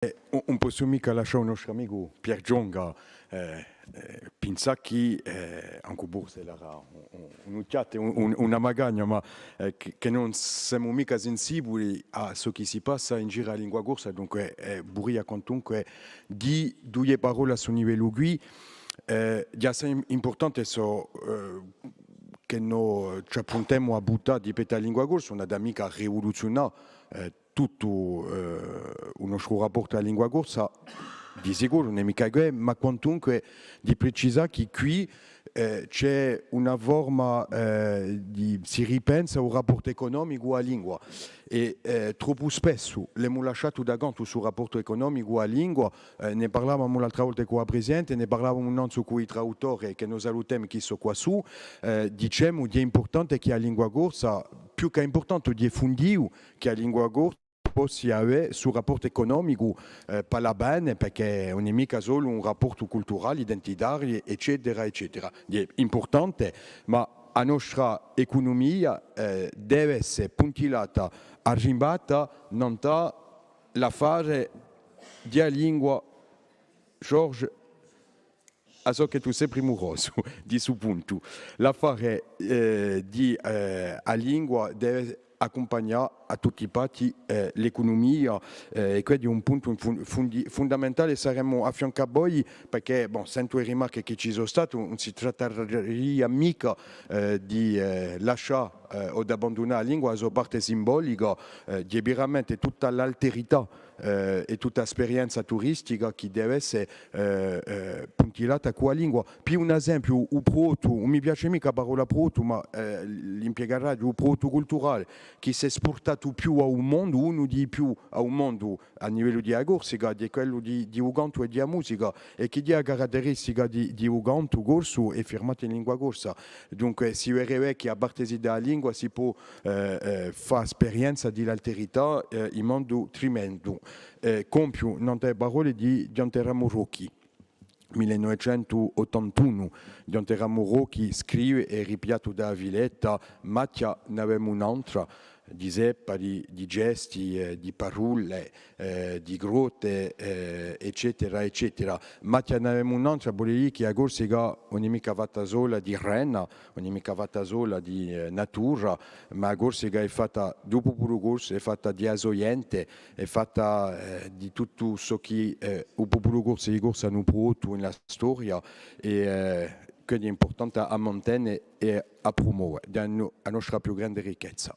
Non posso mica lasciare il nostro amico Pier Gionga pensa che anche Borsa era una magagna, ma che non siamo mica sensibili a ciò che si passa in giro a lingua corsa, dunque buria quantunque di due parole a suo livello qui. È assai importante che noi ci appuntiamo a buttare di petta lingua corsa, una d'amica rivoluzionare tutto il nostro rapporto alla lingua corsa, di sicuro non è mica guai, ma quantunque di precisare che qui c'è una forma si ripensa al rapporto economico alla lingua e troppo spesso l'abbiamo lasciato da ganto sul rapporto economico alla lingua, ne parlavamo l'altra volta con la Presidente, ne parlavamo non su con i traduttori che noi salutiamo che sono qua su, diciamo che è importante che la lingua corsa, più che importante di fondio che la lingua corsa possa avere sul rapporto economico parla bene perché non è mica solo un rapporto culturale, identitario, eccetera, eccetera. È importante, ma la nostra economia deve essere puntillata, arrivata, non la fase di lingua, George, a so che tu sei premuroso di su punto. La fase di a lingua deve accompagnare a tutti i patti l'economia e questo è un punto fondamentale. Saremmo a fianco a voi perché, sento le rimarche che ci sono state, non si tratteria mica di lasciare o di abbandonare la lingua, la sua parte simbolica, di veramente tutta l'alterità e tutta l'esperienza turistica che deve essere puntillata con la lingua. Più un esempio, il proto, non mi piace mica la parola proto, ma l'impiegare il proto culturale che si è esportato più a un mondo, uno di più a un mondo a livello di agorsica, di quello di Uganto e di musica, e che dia caratteristica di Uganto corso è firmato in lingua corsa. Dunque si vedrebbe che a parte della lingua si può fare esperienza di l'alterità in mondo tremendo. Compio non te parole di Gianteramo Rocchi. 1981, Gianteramo Rocchi scrive e ripiato da Villetta, Mattia ne avevamo un'altra, di zeppa, di gesti, di parole, di grotte, eccetera, eccetera. Mattia ne avevamo un'altra, vuol dire che a Corsica non è mica fatta sola di renna, non è mica fatta sola di natura, ma a Corsica è fatta, dopo pure corso, è fatta di asoiente, è fatta di tutto ciò che il popolo corso di corsa hanno prodotto nella storia e che è importante a mantenere e a promuovere, è la nostra più grande ricchezza.